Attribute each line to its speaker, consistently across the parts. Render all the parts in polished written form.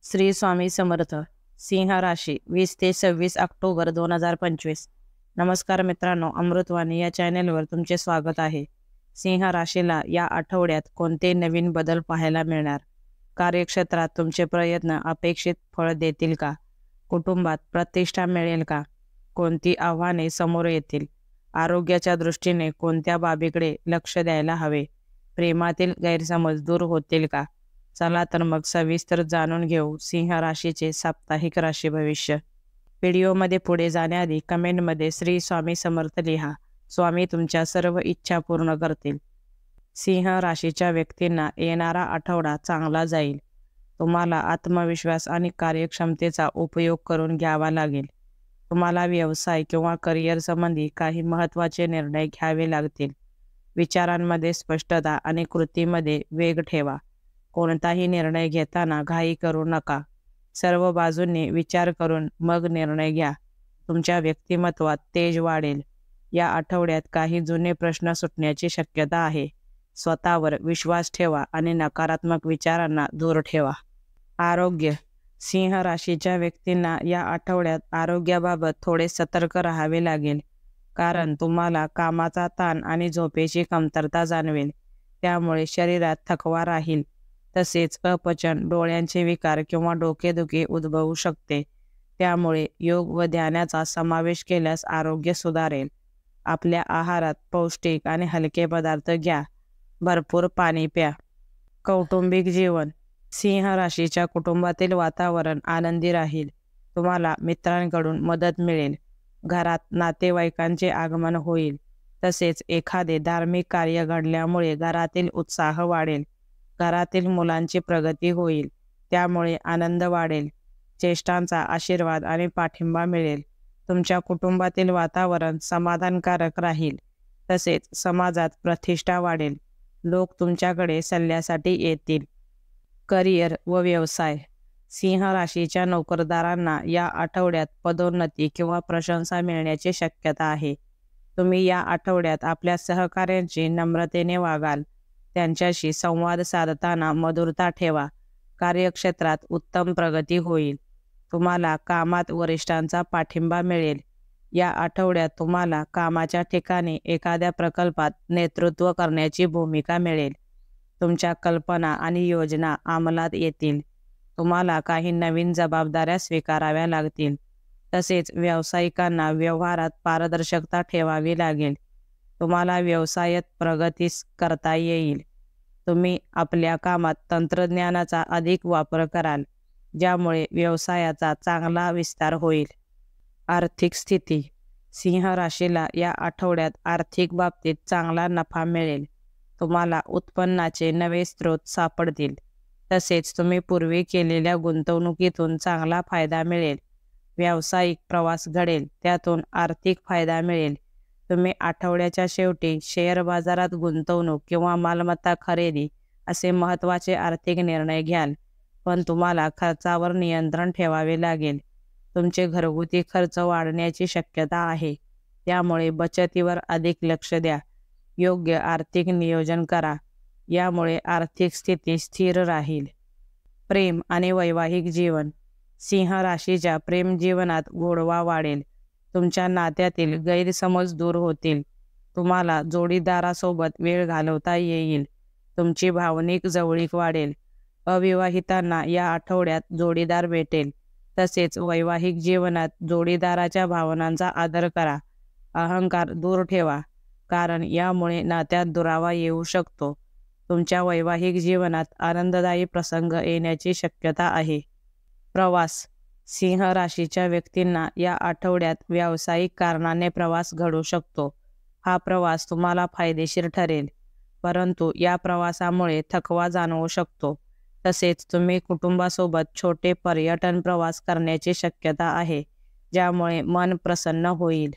Speaker 1: श्री स्वामी समर्थ. सिंह राशी 20 ते 26 ऑक्टोबर 2025. नमस्कार मित्रांनो, अमृतवाणी या चॅनेलवर तुमचे स्वागत आहे. सिंह राशीला या आठवड्यात कोणते नवीन बदल पाहायला मिळणार? कार्यक्षेत्रात तुमचे प्रयत्न अपेक्षित फळ देतील का? कुटुंबात प्रतिष्ठा मिळेल का? कोणती आव्हाने समोर येतील? आरोग्याच्या दृष्टीने कोणत्या बाबीकडे लक्ष द्यायला हवे? प्रेमातील गैरसमज दूर होतील का? चला तर मग सविस्तर जाणून घेऊ सिंह राशीचे साप्ताहिक राशी भविष्य. व्हिडिओमध्ये पुढे जाण्याआधी कमेंटमध्ये श्री स्वामी समर्थ लिहा. स्वामी तुमच्या सर्व इच्छा पूर्ण करतील. सिंह राशीच्या व्यक्तींना येणारा आठवडा चांगला जाईल. तुम्हाला आत्मविश्वास आणि कार्यक्षमतेचा उपयोग करून घ्यावा लागेल. तुम्हाला व्यवसाय किंवा करिअर संबंधी काही महत्त्वाचे निर्णय घ्यावे लागतील. विचारांमध्ये स्पष्टता आणि कृतीमध्ये वेग ठेवा. कोणताही निर्णय घेताना घाई करू नका. सर्व बाजूंनी विचार करून मग निर्णय घ्या. तुमच्या व्यक्तिमत्वात तेज वाढेल. या आठवड्यात काही जुने प्रश्न सुटण्याची शक्यता आहे. स्वतःवर विश्वास ठेवा आणि नकारात्मक विचारांना दूर ठेवा. आरोग्य. सिंह राशीच्या व्यक्तींना या आठवड्यात आरोग्याबाबत थोडे सतर्क राहावे लागेल, कारण तुम्हाला कामाचा ताण आणि झोपेची कमतरता जाणवेल. त्यामुळे शरीरात थकवा राहील. तसेच अपचन, डोळ्यांचे विकार किंवा डोकेदुखी उद्भवू शकते. त्यामुळे योग व ध्यानाचा समावेश केल्यास आरोग्य सुधारेल. आपल्या आहारात पौष्टिक आणि हलके पदार्थ घ्या. भरपूर पाणी प्या. कौटुंबिक जीवन. सिंह राशीच्या कुटुंबातील वातावरण आनंदी राहील. तुम्हाला मित्रांकडून मदत मिळेल. घरात नातेवाईकांचे आगमन होईल. तसेच एखादे धार्मिक कार्य घडल्यामुळे घरातील उत्साह वाढेल. घरातील मुलांची प्रगती होईल. त्यामुळे आनंद वाढेल. ज्येष्ठांचा आशीर्वाद आणि पाठिंबा मिळेल. तुमच्या कुटुंबातील वातावरण समाधानकारक राहील. तसेच समाजात प्रतिष्ठा वाढेल. लोक तुमच्याकडे सल्ल्यासाठी येतील. करिअर व व्यवसाय. सिंह राशीच्या नोकरदारांना या आठवड्यात पदोन्नती किंवा प्रशंसा मिळण्याची शक्यता आहे. तुम्ही या आठवड्यात आपल्या सहकाऱ्यांशी नम्रतेने वागाल. त्यांच्याशी संवाद साधताना मधुरता ठेवा. कार्यक्षेत्रात उत्तम प्रगती होईल. तुम्हाला कामात वरिष्ठांचा पाठिंबा मिळेल. या आठवड्यात तुम्हाला कामाच्या ठिकाणी एखाद्या प्रकल्पात नेतृत्व करण्याची भूमिका मिळेल. तुमच्या कल्पना आणि योजना अंमलात येतील. तुम्हाला काही नवीन जबाबदाऱ्या स्वीकाराव्या लागतील. तसेच व्यावसायिकांना व्यवहारात पारदर्शकता ठेवावी लागेल. तुम्हाला व्यवसायात प्रगती करता येईल. तुम्ही आपल्या कामात तंत्रज्ञानाचा अधिक वापर कराल, ज्यामुळे व्यवसायाचा चांगला विस्तार होईल. आर्थिक स्थिती. सिंह राशीला या आठवड्यात आर्थिक बाबतीत चांगला नफा मिळेल. तुम्हाला उत्पन्नाचे नवे स्रोत सापडतील. तसेच तुम्ही पूर्वी केलेल्या गुंतवणुकीतून चांगला फायदा मिळेल. व्यावसायिक प्रवास घडेल, त्यातून आर्थिक फायदा मिळेल. तुम्ही आठवड्याच्या शेवटी शेअर बाजारात गुंतवणूक किंवा मालमत्ता खरेदी असे महत्त्वाचे आर्थिक निर्णय घ्याल. पण तुम्हाला खर्चावर नियंत्रण ठेवावे लागेल. तुमचे घरगुती खर्च वाढण्याची शक्यता आहे. त्यामुळे बचतीवर अधिक लक्ष द्या. योग्य आर्थिक नियोजन करा. यामुळे आर्थिक स्थिती स्थिर राहील. प्रेम आणि वैवाहिक जीवन. सिंह राशीच्या प्रेम जीवनात गोडवा वाढेल. तुमच्या नात्यातील गैरसमज दूर होतील. तुम्हाला जोडीदारासोबत वेळ घालवता येईल. तुमची भावनिक जवळीक वाढेल. अविवाहितांना या आठवड्यात जोडीदार भेटेल. तसेच वैवाहिक जीवनात जोडीदाराच्या भावनांचा आदर करा. अहंकार दूर ठेवा, कारण यामुळे नात्यात दुरावा येऊ शकतो. तुमच्या वैवाहिक जीवनात आनंददायी प्रसंग येण्याची शक्यता आहे. प्रवास. सिंह राशीच्या व्यक्तींना या आठवड्यात व्यावसायिक कारणाने प्रवास घडू शकतो. हा प्रवास तुम्हाला फायदेशीर ठरेल, परंतु या प्रवासामुळे थकवा जाणवू शकतो. तसेच तुम्ही कुटुंबासोबत छोटे पर्यटन प्रवास करण्याची शक्यता आहे, ज्यामुळे मन प्रसन्न होईल.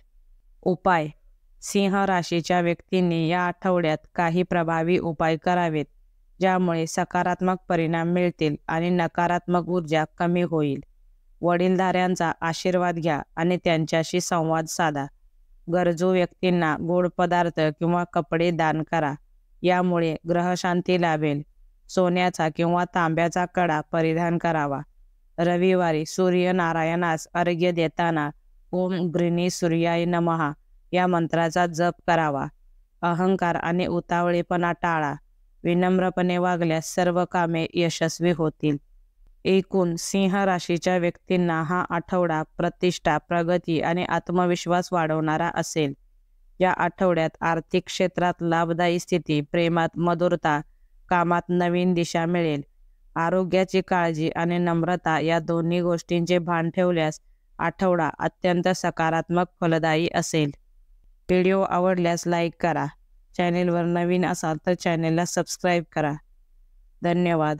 Speaker 1: उपाय. सिंह राशीच्या व्यक्तींनी या आठवड्यात काही प्रभावी उपाय करावेत, ज्यामुळे सकारात्मक परिणाम मिळतील आणि नकारात्मक ऊर्जा कमी होईल. वडीलधाऱ्यांचा आशीर्वाद घ्या आणि त्यांच्याशी संवाद साधा. गरजू व्यक्तींना गोड पदार्थ किंवा कपडे दान करा. यामुळे ग्रहशांती लाभेल. सोन्याचा किंवा तांब्याचा कडा परिधान करावा. रविवारी सूर्यनारायणास अर्घ्य देताना ओम गृणी सूर्याय नमः या मंत्राचा जप करावा. अहंकार आणि उतावळेपणा टाळा. विनम्रपणे वागल्यास सर्व कामे यशस्वी होतील. एकूण सिंह राशीच्या व्यक्तींना हा आठवडा प्रतिष्ठा, प्रगती आणि आत्मविश्वास वाढवणारा असेल. या आठवड्यात आर्थिक क्षेत्रात लाभदायी स्थिती, प्रेमात मधुरता, कामात नवीन दिशा मिळेल. आरोग्याची काळजी आणि नम्रता या दोन्ही गोष्टींचे भान ठेवल्यास आठवडा अत्यंत सकारात्मक, फलदायी असेल. व्हिडिओ आवडल्यास लाईक करा. चॅनेलवर नवीन असाल तर चॅनेलला सबस्क्राईब करा. धन्यवाद.